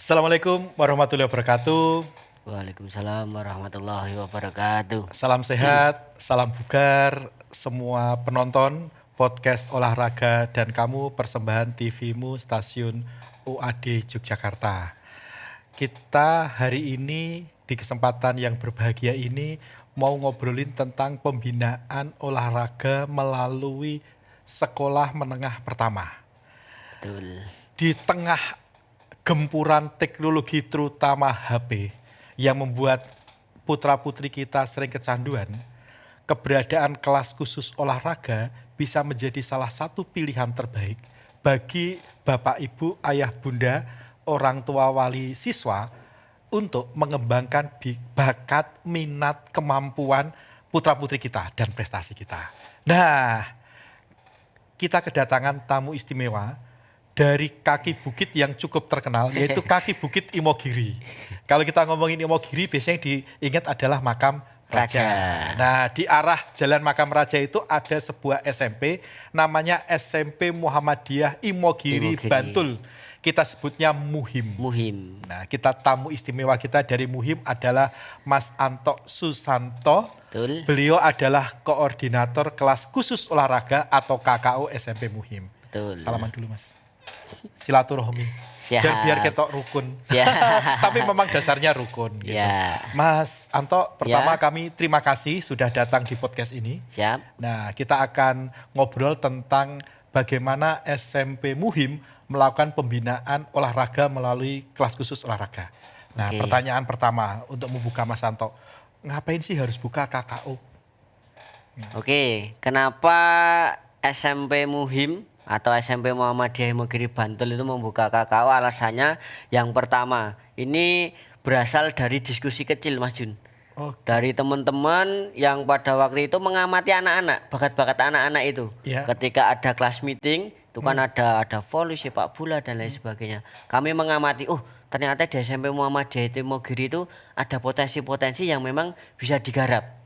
Assalamualaikum warahmatullahi wabarakatuh. Waalaikumsalam warahmatullahi wabarakatuh. Salam sehat, salam bugar, semua penonton podcast olahraga dan kamu persembahan TV-mu stasiun UAD Yogyakarta. Kita hari ini di kesempatan yang berbahagia ini mau ngobrolin tentang pembinaan olahraga melalui sekolah menengah pertama. Betul. Di tengah gempuran teknologi terutama HP yang membuat putra-putri kita sering kecanduan, keberadaan kelas khusus olahraga bisa menjadi salah satu pilihan terbaik bagi Bapak, Ibu, Ayah, Bunda, orang tua wali siswa untuk mengembangkan bakat, minat, kemampuan putra-putri kita dan prestasi kita. Nah, kita kedatangan tamu istimewa dari kaki bukit yang cukup terkenal, yaitu kaki bukit Imogiri. Kalau kita ngomongin Imogiri, biasanya diingat adalah makam Raja. Nah, di arah Jalan Makam Raja itu ada sebuah SMP, namanya SMP Muhammadiyah Imogiri Bantul. Kita sebutnya Muhim. Nah, kita tamu istimewa kita dari Muhim adalah Mas Anto Susanto. Betul. Beliau adalah koordinator kelas khusus olahraga atau KKO SMP Muhim. Betul. Salaman dulu, Mas. Silaturahmi. Biar ketok rukun. Tapi memang dasarnya rukun gitu. Mas Anto, pertama kami terima kasih sudah datang di podcast ini. Siap. Nah, kita akan ngobrol tentang bagaimana SMP Muhim melakukan pembinaan olahraga melalui kelas khusus olahraga. Nah, pertanyaan pertama untuk membuka Mas Anto, ngapain sih harus buka KKO? Kenapa SMP Muhim atau SMP Muhammadiyah Imogiri Bantul itu membuka KKO? Alasannya yang pertama, ini berasal dari diskusi kecil, Mas Jun. Dari teman-teman yang pada waktu itu mengamati anak-anak, bakat-bakat anak-anak itu. Ketika ada kelas meeting, itu kan ada voli, sepak bola dan lain sebagainya. Kami mengamati, ternyata di SMP Muhammadiyah Imogiri itu ada potensi-potensi yang memang bisa digarap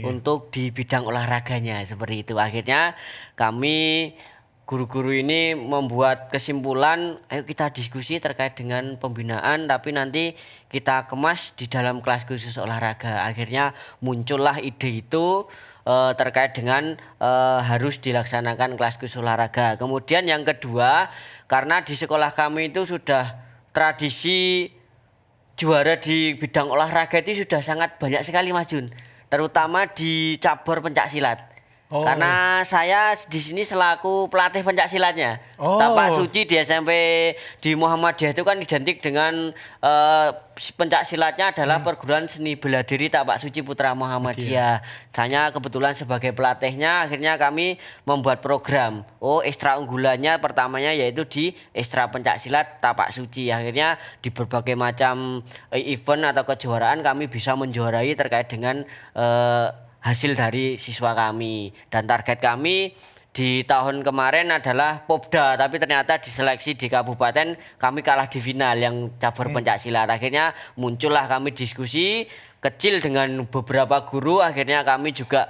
untuk di bidang olahraganya, seperti itu. Akhirnya kami guru-guru ini membuat kesimpulan, ayo kita diskusi terkait dengan pembinaan, tapi nanti kita kemas di dalam kelas khusus olahraga. Akhirnya muncullah ide itu terkait dengan harus dilaksanakan kelas khusus olahraga. Kemudian yang kedua, karena di sekolah kami itu sudah tradisi juara di bidang olahraga itu sudah sangat banyak sekali, Mas Jun. Terutama di cabur pencaksilat. Karena saya di sini selaku pelatih pencaksilatnya. Tapak suci di SMP di Muhammadiyah itu kan identik dengan pencaksilatnya adalah perguruan seni bela diri Tapak Suci Putra Muhammadiyah. Saya kebetulan sebagai pelatihnya, akhirnya kami membuat program. Ekstra unggulannya pertamanya yaitu di ekstra pencaksilat Tapak Suci. Akhirnya di berbagai macam event atau kejuaraan kami bisa menjuarai terkait dengan hasil dari siswa kami. Dan target kami di tahun kemarin adalah Popda, tapi ternyata diseleksi di kabupaten kami kalah di final yang cabur pencaksilat. Akhirnya muncullah kami diskusi kecil dengan beberapa guru, akhirnya kami juga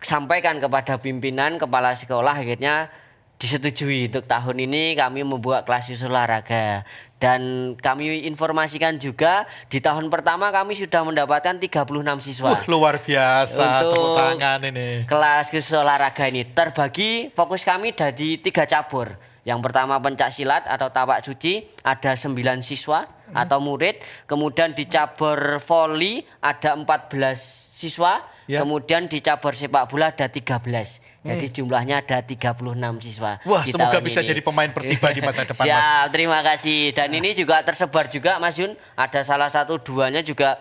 sampaikan kepada pimpinan kepala sekolah, akhirnya disetujui untuk tahun ini kami membuat kelas khusus olahraga. Dan kami informasikan juga di tahun pertama kami sudah mendapatkan 36 siswa. Luar biasa, untuk tepuk tangan ini. Kelas khusus olahraga ini terbagi, fokus kami dari 3 cabur. Yang pertama pencaksilat atau tapak suci ada 9 siswa atau murid. Kemudian di cabur voli ada 14 siswa. Kemudian di cabur sepak bola ada 13. Jadi jumlahnya ada 36 siswa. Wah, semoga bisa jadi pemain Persiba di masa depan, Mas. Siap, terima kasih. Dan ini juga tersebar juga, Mas Jun. Ada salah satu duanya juga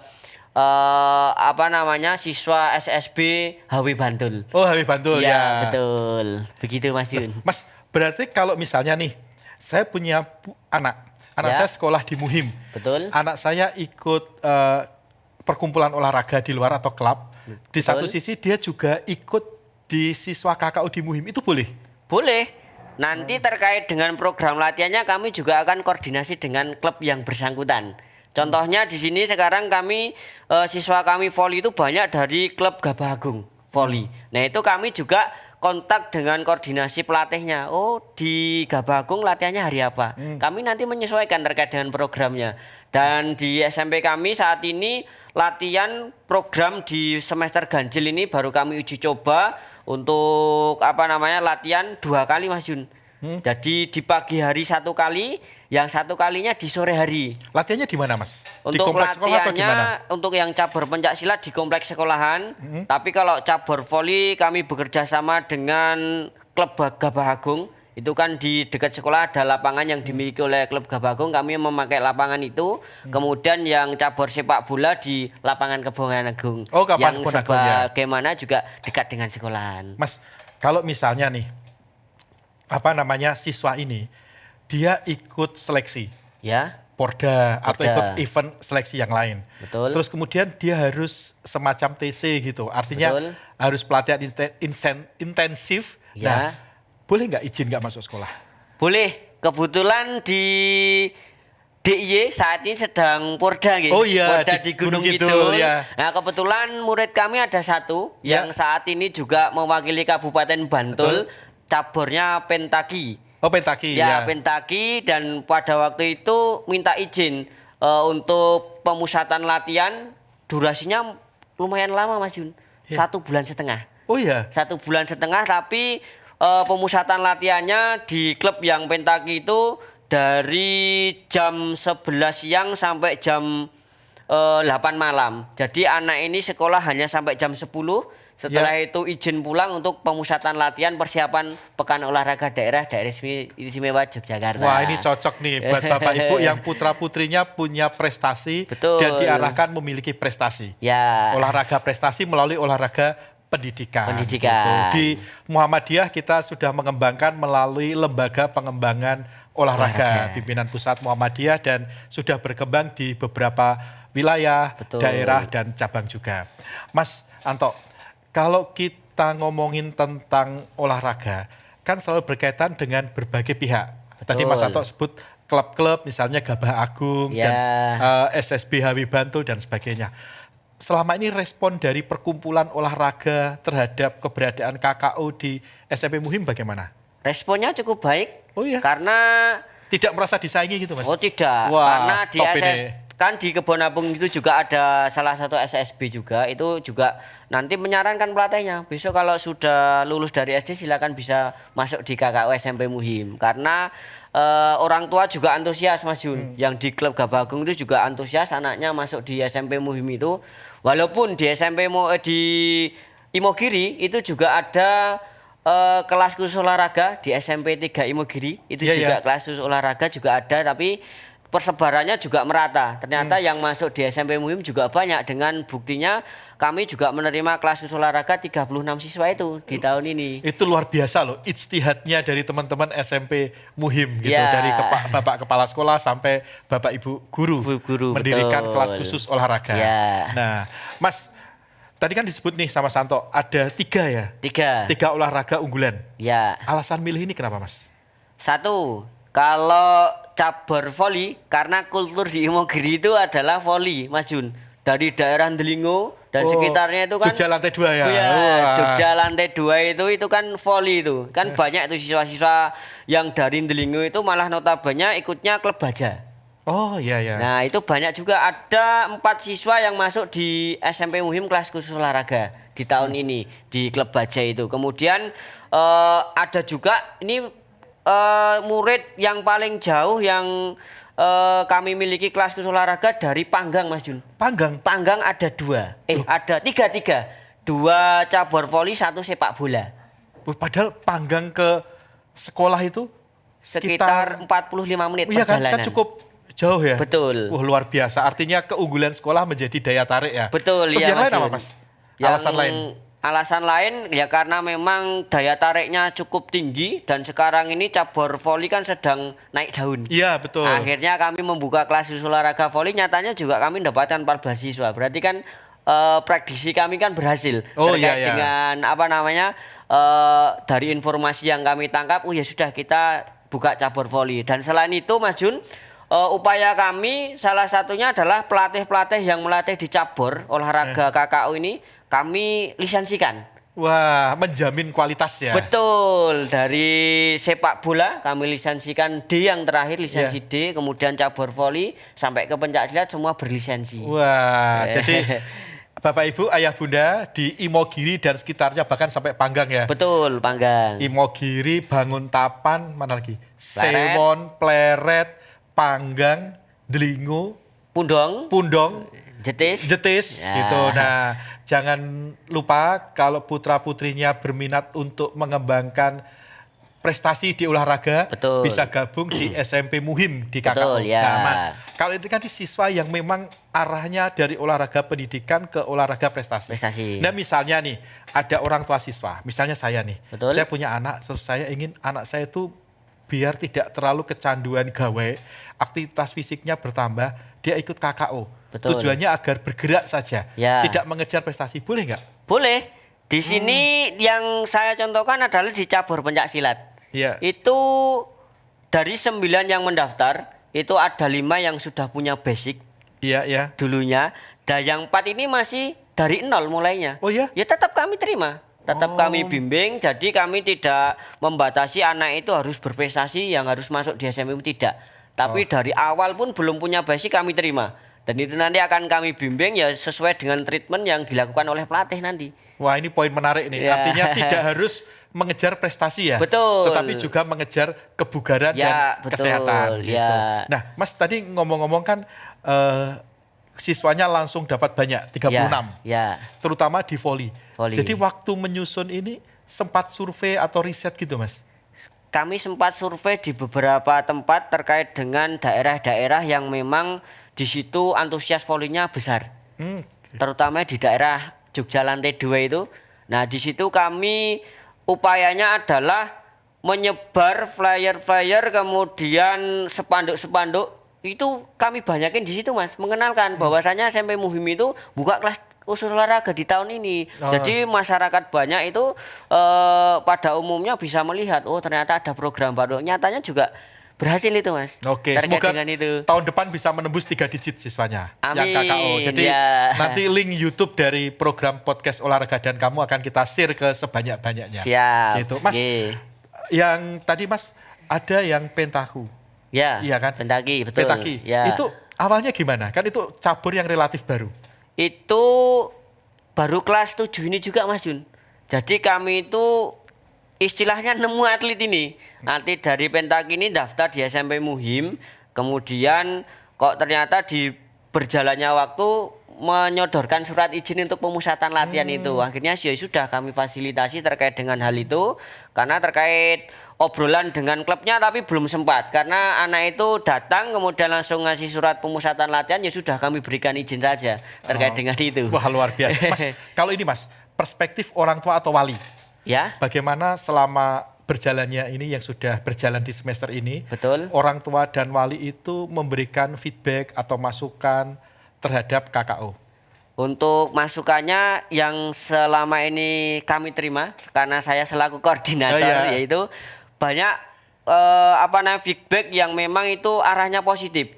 siswa SSB HW Bantul. HW Bantul ya. Betul. Begitu, Mas Jun. Mas, berarti kalau misalnya nih, saya punya anak saya sekolah di Muhim. Betul. Anak saya ikut perkumpulan olahraga di luar atau klub. Di satu sisi dia juga ikut di siswa KKO di Muhim, itu boleh? Boleh. Nanti terkait dengan program latihannya kami juga akan koordinasi dengan klub yang bersangkutan. Contohnya di sini sekarang kami siswa kami voli itu banyak dari klub Gabah Agung voli. Nah, itu kami juga kontak dengan koordinasi pelatihnya. Oh, di Gabah Agung latihannya hari apa? Kami nanti menyesuaikan terkait dengan programnya. Dan di SMP kami saat ini latihan program di semester ganjil ini baru kami uji coba untuk latihan 2 kali Mas Jun. Jadi di pagi hari 1 kali, yang 1 kalinya di sore hari. Latihannya di mana, Mas? Di Untuk kompleks sekolah atau di mana? latihannya untuk yang cabur pencaksilat di kompleks sekolahan. Tapi kalau cabur voli kami bekerja sama dengan klub Gabah Agung. Itu kan di dekat sekolah ada lapangan yang dimiliki oleh klub Gabah Agung. Kami memakai lapangan itu. Kemudian yang cabur sepak bola di lapangan Kebon Agung. Oh, yang Kebon Agung, ya. sebagaimana juga dekat dengan sekolahan. Mas, kalau misalnya nih siswa ini dia ikut seleksi Ya, Porda atau Porda. ikut event seleksi yang lain. betul. Terus kemudian dia harus semacam TC gitu. Artinya Betul. harus pelatihan intensif. Ya. Nah, boleh nggak izin nggak masuk sekolah? Boleh. Kebetulan di DIY saat ini sedang Porda gitu. Oh iya, Porda di di Gunung Gunung Kidul. Kidul, ya. Nah, kebetulan murid kami ada satu Ya. yang saat ini juga mewakili Kabupaten Bantul, caburnya Pentaki. Oh, Pentaki Ya, ya. Pentaki, dan pada waktu itu minta izin untuk pemusatan latihan, durasinya lumayan lama Mas Jun. Ya. 1,5 bulan. Oh iya. 1,5 bulan, tapi pemusatan latihannya di klub yang Pentaki itu dari jam 11 siang sampai jam 8 malam. Jadi anak ini sekolah hanya sampai jam 10. Setelah itu izin pulang untuk pemusatan latihan persiapan Pekan Olahraga Daerah Istimewa Yogyakarta. Wah, ini cocok nih buat Bapak Ibu yang putra-putrinya punya prestasi Betul. dan diarahkan memiliki prestasi. Ya. Olahraga prestasi melalui olahraga pendidikan. Pendidikan. Gitu. Di Muhammadiyah kita sudah mengembangkan melalui Lembaga Pengembangan Olahraga Pimpinan Pusat Muhammadiyah dan sudah berkembang di beberapa wilayah, Betul. daerah dan cabang juga. Mas Anto, kalau kita ngomongin tentang olahraga, kan selalu berkaitan dengan berbagai pihak. Tadi Mas Betul. Anto sebut klub-klub, misalnya Gabah Agung, Ya. dan SSB HW Bantul, dan sebagainya. Selama ini respon dari perkumpulan olahraga terhadap keberadaan KKO di SMP Muhim bagaimana? Responnya cukup baik. Oh iya? Karena Tidak merasa disaingi gitu, Mas? oh tidak, Wah, karena di top ini. kan di Kebon Agung itu juga ada salah satu SSB juga, itu juga nanti menyarankan pelatihnya besok kalau sudah lulus dari SD silakan bisa masuk di KKO SMP Muhim, karena orang tua juga antusias Mas Jun. Yang di klub Gabah Agung itu juga antusias anaknya masuk di SMP Muhim itu, walaupun di di Imogiri itu juga ada kelas khusus olahraga di SMP 3 Imogiri itu Iya, juga iya. kelas khusus olahraga juga ada, tapi persebarannya juga merata. Ternyata yang masuk di SMP Muhim juga banyak, dengan buktinya kami juga menerima kelas khusus olahraga 36 siswa itu di tahun ini. Itu luar biasa loh, ijtihadnya dari teman-teman SMP Muhim gitu, Ya. dari Bapak Kepala Sekolah sampai Bapak Ibu Guru, Ibu guru, mendirikan betul. kelas khusus olahraga. Ya. Nah, Mas, tadi kan disebut nih sama Santo, ada 3 ya? 3 olahraga unggulan. Ya. Alasan milih ini kenapa, Mas? Satu, kalau cabur voli, karena kultur di Imogiri itu adalah voli, Mas Jun. Dari daerah Delingo dan Oh, sekitarnya itu kan Jogja lantai 2 ya? Iya, Wah. Jogja lantai 2 itu kan voli itu. Kan banyak itu siswa-siswa yang dari Delingo itu malah notabene ikutnya klub baja. Oh iya ya. Nah, itu banyak juga, ada 4 siswa yang masuk di SMP Muhim kelas khusus olahraga di tahun ini di klub baja itu. Kemudian ada juga ini murid yang paling jauh yang kami miliki kelas khusus olahraga dari Panggang, Mas Jun. Panggang. Panggang ada 2. Ada 3. 2 cabur voli, 1 sepak bola. Padahal Panggang ke sekolah itu Sekitar 45 menit iya kan, perjalanan. kan cukup jauh ya. Betul. Wah, luar biasa. Artinya keunggulan sekolah menjadi daya tarik ya. Betul. Terus ya, yang lain Mas apa, Jun. Mas? Alasan lain? Alasan lain ya karena memang daya tariknya cukup tinggi dan sekarang ini cabur voli kan sedang naik daun. Iya, betul. Akhirnya kami membuka kelas khusus olahraga voli, nyatanya juga kami mendapatkan 14 siswa. Berarti kan prediksi kami kan berhasil. Oh, Terkait iya, iya. dengan dari informasi yang kami tangkap, ya sudah kita buka cabur voli. Dan selain itu Mas Jun, upaya kami salah satunya adalah pelatih-pelatih yang melatih di cabur olahraga KKO ini kami lisensikan. Wah, menjamin kualitas ya. Betul, dari sepak bola kami lisensikan D yang terakhir, lisensi D, kemudian cabur voli sampai ke pencaksilat semua berlisensi. Wah, jadi Bapak Ibu, Ayah Bunda di Imogiri dan sekitarnya bahkan sampai Panggang ya. Betul, Panggang. Imogiri, Banguntapan, mana lagi? Pleret. Sewon, Pleret, Panggang, Delingo, Pundong, Jetis Ya. gitu. Nah, jangan lupa kalau putra-putrinya berminat untuk mengembangkan prestasi di olahraga, Betul. bisa gabung di SMP Muhim di KKO. Betul, ya. Nah, Mas, kalau itu kan di siswa yang memang arahnya dari olahraga pendidikan ke olahraga prestasi. Nah, misalnya nih, ada orang tua siswa, misalnya saya nih, Betul. saya punya anak, terus saya ingin anak saya itu biar tidak terlalu kecanduan gawe, aktivitas fisiknya bertambah, dia ikut KKO. Betul. Tujuannya agar bergerak saja, Ya. tidak mengejar prestasi. Boleh nggak? Boleh. Di sini yang saya contohkan adalah di cabur pencaksilat. Iya. Itu dari 9 yang mendaftar, itu ada 5 yang sudah punya basic Iya, iya. dulunya. Dan yang 4 ini masih dari nol mulainya. Oh ya? Ya tetap kami terima. Tetap kami bimbing, jadi kami tidak membatasi anak itu harus berprestasi yang harus masuk di SMP, tidak. Tapi dari awal pun belum punya basic kami terima. Dan itu nanti akan kami bimbing ya sesuai dengan treatment yang dilakukan oleh pelatih nanti. Wah, ini poin menarik nih. Ya. Artinya tidak harus mengejar prestasi ya. Betul. Tetapi juga mengejar kebugaran Ya, dan betul. kesehatan gitu. Ya. Nah, Mas tadi ngomong-ngomong kan siswanya langsung dapat banyak, 36. Ya. Terutama di voli. Voli. Jadi waktu menyusun ini sempat survei atau riset gitu, Mas? Kami sempat survei di beberapa tempat terkait dengan daerah-daerah yang memang di situ antusias volinya besar. Terutama di daerah Jogja Lantai 2 itu. Nah, di situ kami upayanya adalah menyebar flyer-flyer, kemudian spanduk-spanduk itu kami banyakin di situ, Mas, mengenalkan bahwasanya SMP Muhim itu buka kelas khusus olahraga di tahun ini. Jadi masyarakat banyak itu pada umumnya bisa melihat, oh ternyata ada program baru. Nyatanya juga berhasil itu, Mas. Oke, terkait semoga dengan itu. tahun depan bisa menembus 3 digit siswanya yang Amin, KKO. Jadi ya. nanti link YouTube dari program podcast olahraga dan kamu akan kita share ke sebanyak-banyaknya. Siap. Gitu. Mas, yang tadi Mas ada yang pentaku. Ya, Iya kan? Pentaki, betul. Pentaki. Ya. Itu awalnya gimana? Kan itu cabur yang relatif baru. Itu baru kelas 7 ini juga, Mas Jun. Jadi kami itu istilahnya nemu atlet ini. Atlet dari Pentaki ini daftar di SMP Muhim, kemudian kok ternyata di berjalannya waktu menyodorkan surat izin untuk pemusatan latihan itu. Akhirnya ya sudah kami fasilitasi terkait dengan hal itu, karena terkait obrolan dengan klubnya tapi belum sempat, karena anak itu datang kemudian langsung ngasih surat pemusatan latihan, ya sudah kami berikan izin saja terkait dengan itu. Wah, luar biasa. Mas, kalau ini Mas, perspektif orang tua atau wali. Ya. Bagaimana selama berjalannya ini yang sudah berjalan di semester ini, Betul. orang tua dan wali itu memberikan feedback atau masukan terhadap KKO? Untuk masukannya yang selama ini kami terima, karena saya selaku koordinator, yaitu banyak feedback yang memang itu arahnya positif.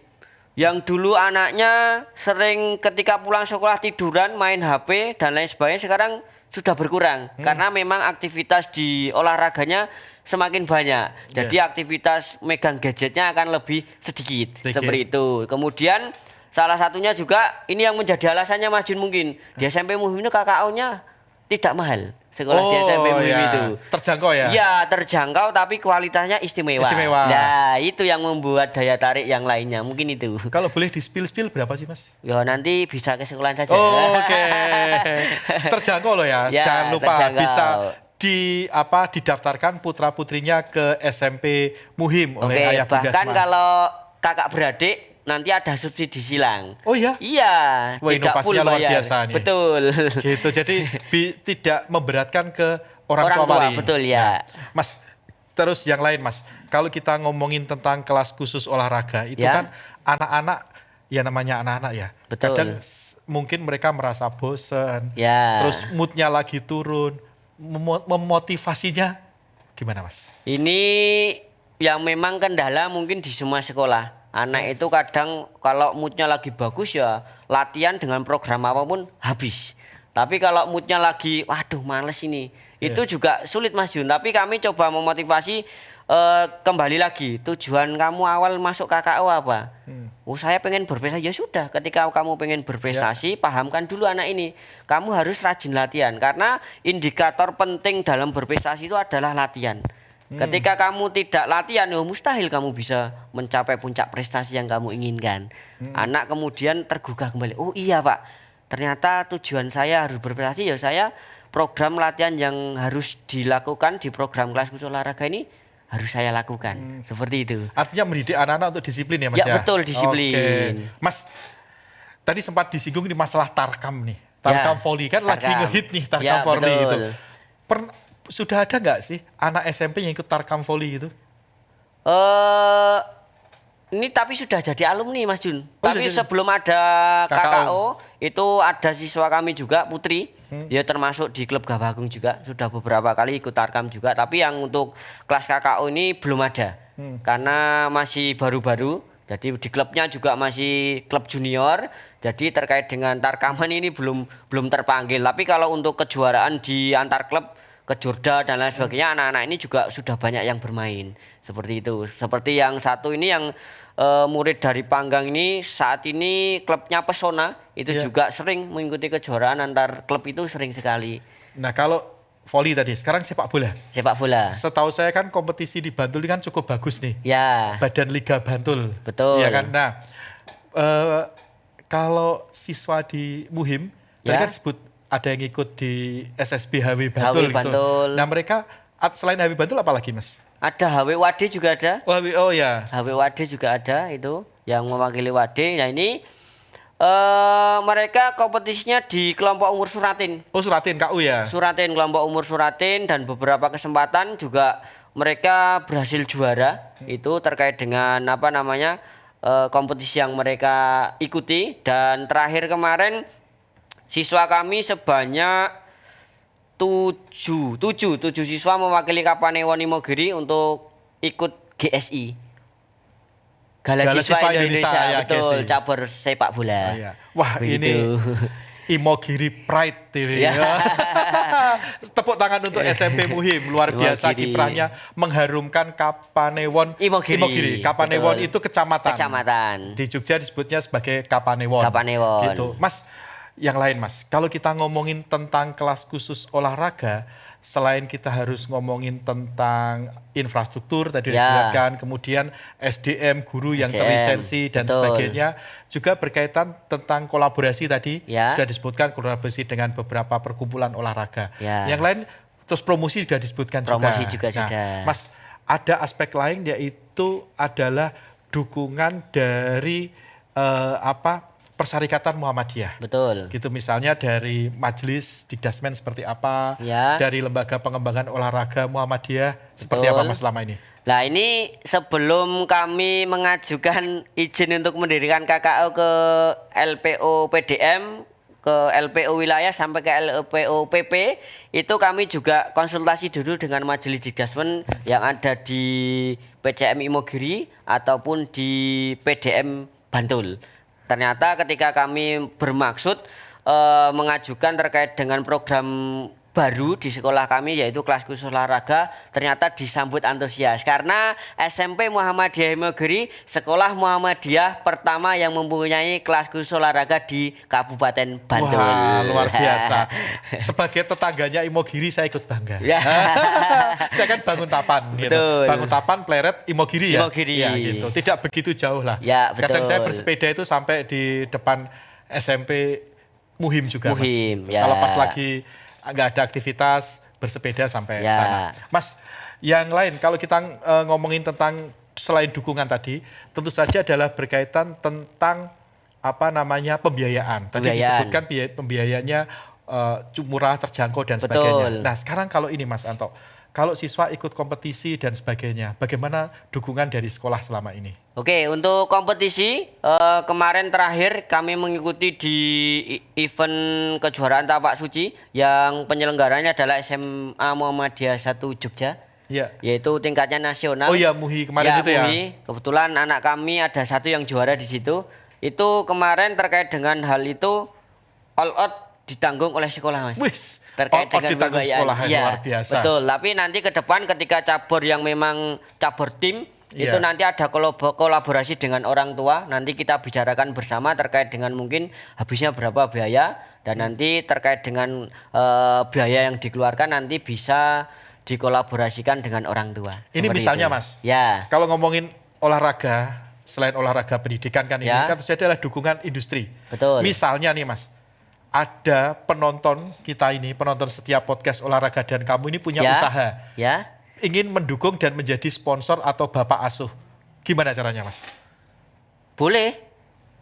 Yang dulu anaknya sering ketika pulang sekolah tiduran, main HP dan lain sebagainya, sekarang sudah berkurang karena memang aktivitas di olahraganya semakin banyak. Jadi aktivitas megang gadgetnya akan lebih sedikit. Seperti itu. Kemudian salah satunya juga ini yang menjadi alasannya Mas Jun, mungkin di SMP Muhim itu KKO-nya tidak mahal. Sekolah di SMP Muhim itu terjangkau ya? Ya, terjangkau tapi kualitasnya istimewa. Nah, itu yang membuat daya tarik yang lainnya, mungkin itu. Kalau boleh di spill berapa sih, Mas? Ya nanti bisa ke sekolahan saja. Oke. Terjangkau loh ya. Jangan lupa bisa didaftarkan putra-putrinya ke SMP Muhim oleh Ayah Bunda. Bahkan kalau kakak beradik nanti ada subsidi silang. Oh iya? Iya. Wah, inovasinya luar biasa nih. Betul. Gitu, jadi tidak memberatkan ke orang tua wali. Betul ya. Nah, Mas, terus yang lain Mas, kalau kita ngomongin tentang kelas khusus olahraga, itu kan anak-anak, ya namanya anak-anak ya. Betul. Kadang mungkin mereka merasa bosen, terus moodnya lagi turun, memotivasinya gimana Mas? Ini yang memang kendala mungkin di semua sekolah. Anak itu kadang kalau moodnya lagi bagus ya latihan dengan program apapun habis. Tapi kalau moodnya lagi, waduh males ini, itu juga sulit Mas Jun. Tapi kami coba memotivasi kembali lagi. Tujuan kamu awal masuk KKO apa? Oh saya pengen berprestasi. Ya sudah, ketika kamu pengen berprestasi, pahamkan dulu anak ini. Kamu harus rajin latihan karena indikator penting dalam berprestasi itu adalah latihan. Ketika kamu tidak latihan, ya mustahil kamu bisa mencapai puncak prestasi yang kamu inginkan. Anak kemudian tergugah kembali. Oh iya Pak, ternyata tujuan saya harus berprestasi. Ya saya program latihan yang harus dilakukan di program kelas khusus olahraga ini harus saya lakukan. Seperti itu. Artinya mendidik anak-anak untuk disiplin ya Mas ya? Ya betul, disiplin. Oke. Mas, tadi sempat disinggung di masalah tarkam nih. Tarkam volley kan lagi ngehit nih tarkam volley itu. Sudah ada nggak sih anak SMP yang ikut tarkam volley itu? Ini tapi sudah jadi alumni Mas Jun. Oh, tapi sebelum ada KKO itu ada siswa kami juga Putri. Dia termasuk di klub Gabagung juga. Sudah beberapa kali ikut tarkam juga. Tapi yang untuk kelas KKO ini belum ada. Karena masih baru-baru. Jadi di klubnya juga masih klub junior. Jadi terkait dengan tarkaman ini belum terpanggil. Tapi kalau untuk kejuaraan di antar klub ke Jordan dan lain sebagainya, anak-anak ini juga sudah banyak yang bermain seperti itu. Seperti yang satu ini yang murid dari Panggang ini saat ini klubnya Pesona itu juga sering mengikuti kejuaraan antar klub, itu sering sekali. Nah kalau volley tadi, sekarang sepak bola. Sepak bola. Setahu saya kan kompetisi di Bantul ini kan cukup bagus nih. Ya. Badan Liga Bantul. Betul. Ya kan. Nah kalau siswa di Muhim, tadi kan sebut ada yang ikut di SSB HW Bantul, gitu. Nah mereka selain HW Bantul apa lagi Mas? Ada HW Wade juga ada. Oh ya. HW Wade juga ada itu yang mewakili Wade. Nah ini mereka kompetisinya di kelompok umur Suratin. Oh Suratin KU ya. Suratin, kelompok umur Suratin, dan beberapa kesempatan juga mereka berhasil juara. Itu terkait dengan apa namanya kompetisi yang mereka ikuti. Dan terakhir kemarin siswa kami sebanyak 7 siswa mewakili Kapanewon Imogiri untuk ikut GSI. Gala Siswa Indonesia ya, betul, cabur sepak bola. Oh, iya. Wah begitu. Ini Imogiri Pride TV. Ya. Tepuk tangan untuk SMP Muhim, luar biasa kiprahnya mengharumkan Kapanewon Imogiri. Kapanewon itu kecamatan. Di Jogja disebutnya sebagai Kapanewon. Gitu. Mas, yang lain Mas, kalau kita ngomongin tentang kelas khusus olahraga, selain kita harus ngomongin tentang infrastruktur tadi disebutkan, kemudian SDM, guru yang terlisensi dan sebagainya, juga berkaitan tentang kolaborasi tadi, sudah disebutkan kolaborasi dengan beberapa perkumpulan olahraga. Yang lain, terus promosi juga disebutkan juga. Nah, Mas, ada aspek lain yaitu adalah dukungan dari Persyarikatan Muhammadiyah. Betul. Gitu misalnya dari Majelis Dikdasmen seperti apa, dari Lembaga Pengembangan Olahraga Muhammadiyah seperti apa Mas selama ini? Nah ini sebelum kami mengajukan izin untuk mendirikan KKO ke LPO PDM, ke LPO wilayah sampai ke LPO PP, itu kami juga konsultasi dulu dengan Majelis Dikdasmen yang ada di PCM Imogiri ataupun di PDM Bantul. Ternyata ketika kami bermaksud mengajukan terkait dengan program baru di sekolah kami yaitu kelas khusus olahraga, ternyata disambut antusias karena SMP Muhammadiyah Imogiri sekolah Muhammadiyah pertama yang mempunyai kelas khusus olahraga di Kabupaten Bantul. Wah, luar biasa. Sebagai tetangganya Imogiri saya ikut bangga. Saya kan Banguntapan gitu. Banguntapan, Pleret, Imogiri ya. Ya gitu. Tidak begitu jauh lah. Ya, betul. Kadang saya bersepeda itu sampai di depan SMP Muhim juga Mas. Kalau pas lagi nggak ada aktivitas bersepeda sampai sana. Mas, yang lain kalau kita ngomongin tentang selain dukungan tadi, tentu saja adalah berkaitan tentang pembiayaan. Tadi disebutkan pembiayanya murah, terjangkau dan sebagainya. Nah, sekarang kalau ini Mas Anto, kalau siswa ikut kompetisi dan sebagainya, bagaimana dukungan dari sekolah selama ini? Oke, untuk kompetisi kemarin terakhir kami mengikuti di event kejuaraan Tapak Suci yang penyelenggaranya adalah SMA Muhammadiyah 1 Jogja. Yaitu tingkatnya nasional. Oh iya, MUHI kemarin itu MUHI. Kebetulan anak kami ada satu yang juara di situ. Itu kemarin terkait dengan hal itu all out ditanggung oleh sekolah, Mas. Wis, Terkait dengan ditanggung pembiayaan. sekolah, Iya, luar biasa. betul. Tapi nanti ke depan ketika cabur yang memang cabur tim itu Iya. nanti ada kolaborasi dengan orang tua. Nanti kita bicarakan bersama terkait dengan mungkin habisnya berapa biaya dan nanti terkait dengan biaya yang dikeluarkan nanti bisa dikolaborasikan dengan orang tua. Ini Seperti misalnya, itu. Mas. Ya, Kalau ngomongin olahraga, selain olahraga pendidikan kan ini Ya. kan terjadi adalah dukungan industri. betul. Misalnya nih Mas, ada penonton kita ini, penonton setiap podcast olahraga dan kamu ini punya Ya. usaha, Ya. ingin mendukung dan menjadi sponsor atau bapak asuh. Gimana caranya Mas? Boleh.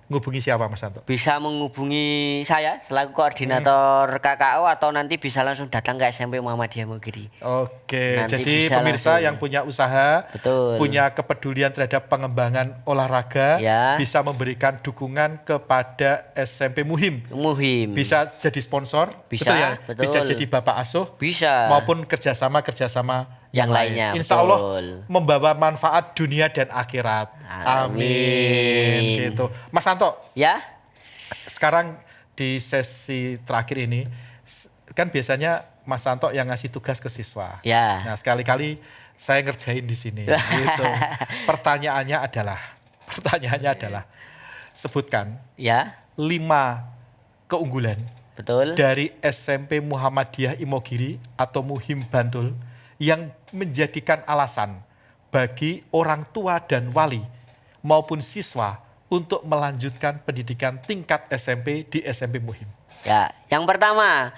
Ngubungi siapa Mas Santo? Bisa menghubungi saya selaku koordinator KKO atau nanti bisa langsung datang ke SMP Muhammadiyah Imogiri. Oke, Nanti jadi bisa pemirsa langsung. yang punya usaha, Betul. punya kepedulian terhadap pengembangan olahraga, Ya. bisa memberikan dukungan kepada SMP Muhim. Muhim. Bisa jadi sponsor, Bisa, betul ya? betul. Bisa jadi bapak asuh, Bisa. maupun kerjasama Yang lain. lainnya, Insya Allah betul. membawa manfaat dunia dan akhirat. Amin. Gitu. Mas Santo, Ya. sekarang di sesi terakhir ini kan biasanya Mas Santo yang ngasih tugas ke siswa. Ya. Nah, sekali-kali saya ngerjain di sini. Gitu. Pertanyaannya adalah sebutkan Ya. 5 keunggulan Betul. dari SMP Muhammadiyah Imogiri atau Muhim Bantul yang menjadikan alasan bagi orang tua dan wali maupun siswa untuk melanjutkan pendidikan tingkat SMP di SMP Muhim. Ya. Yang pertama,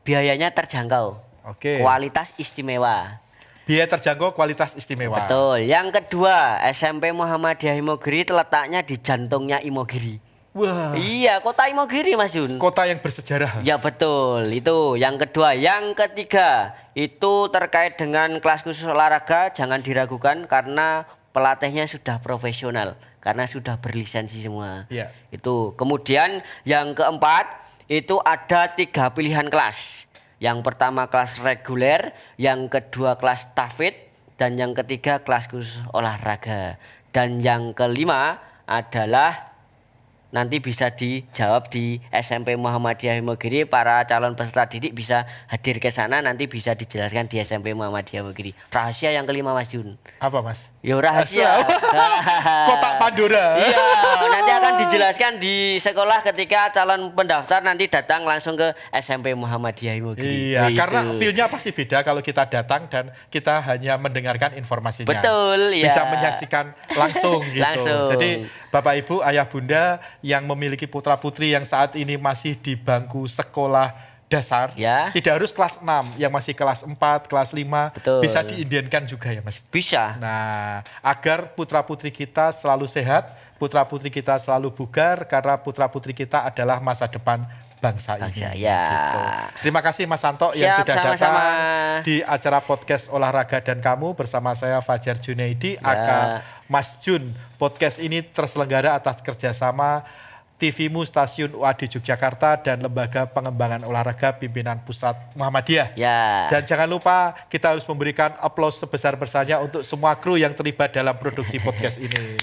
biayanya terjangkau. Oke. Kualitas istimewa. Biaya terjangkau, kualitas istimewa. Betul. Yang kedua, SMP Muhammadiyah Imogiri terletaknya di jantungnya Imogiri. Wah, Iya, kota Imogiri, Mas Jun. kota yang bersejarah. Ya betul, itu yang kedua. Yang ketiga, itu terkait dengan kelas khusus olahraga, jangan diragukan karena pelatihnya sudah profesional, karena sudah berlisensi semua. Iya. Itu. Kemudian yang keempat, itu ada 3 pilihan kelas. Yang pertama kelas reguler, yang kedua kelas tahfidz, dan yang ketiga kelas khusus olahraga. Dan yang kelima adalah nanti bisa dijawab di SMP Muhammadiyah Imogiri. Para calon peserta didik bisa hadir ke sana, nanti bisa dijelaskan di SMP Muhammadiyah Imogiri. Rahasia yang kelima, Mas Jun. Apa Mas? Ya rahasia. Kotak Pandora. Iya, nanti akan dijelaskan di sekolah ketika calon pendaftar nanti datang langsung ke SMP Muhammadiyah Imogiri. Iya, Gitu. karena feel-nya pasti beda kalau kita datang dan kita hanya mendengarkan informasinya. Betul, ya. Bisa menyaksikan langsung gitu. Langsung. Jadi Bapak Ibu, Ayah Bunda yang memiliki putra-putri yang saat ini masih di bangku sekolah dasar, Ya. tidak harus kelas 6, yang masih kelas 4, kelas 5, Betul. bisa diindiankan juga ya Mas. Bisa. Nah, agar putra-putri kita selalu sehat, putra-putri kita selalu bugar, karena putra-putri kita adalah masa depan bangsa Bangsa, ini. ya. Gitu. Terima kasih Mas Santo yang Siap, sudah sama-sama. datang di acara podcast Olahraga dan Kamu bersama saya Fajar Junaidi, Ya. aka Mas Jun. Podcast ini terselenggara atas kerjasama TVmu Stasiun UAD Yogyakarta dan Lembaga Pengembangan Olahraga Pimpinan Pusat Muhammadiyah. Ya. Dan jangan lupa kita harus memberikan aplaus sebesar-besarnya untuk semua kru yang terlibat dalam produksi podcast ini.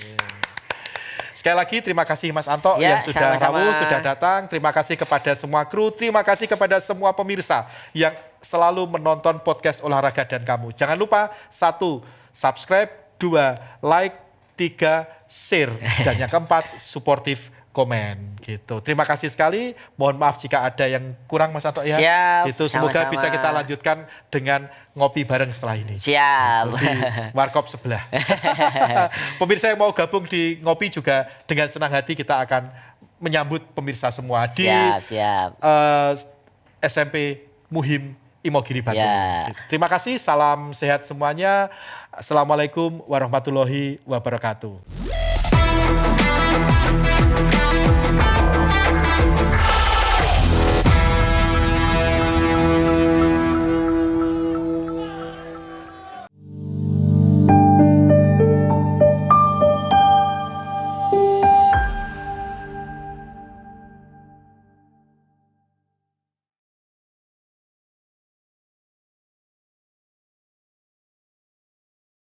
Sekali lagi terima kasih Mas Anto Ya, yang sudah sama-sama. rawuh, sudah datang. Terima kasih kepada semua kru, terima kasih kepada semua pemirsa yang selalu menonton podcast Olahraga dan Kamu. Jangan lupa 1, subscribe, 2, like, 3, share, dan yang keempat, suportif komen gitu. Terima kasih sekali. Mohon maaf jika ada yang kurang Mas Anto ya. Siap, Gitu. Semoga sama-sama. bisa kita lanjutkan dengan ngopi bareng setelah ini. Siap. Di warkop sebelah. Pemirsa yang mau gabung di ngopi juga dengan senang hati kita akan menyambut pemirsa semua di Siap. SMP Muhim Imogiri Bantul. Ya. Terima kasih, salam sehat semuanya. Assalamualaikum warahmatullahi wabarakatuh.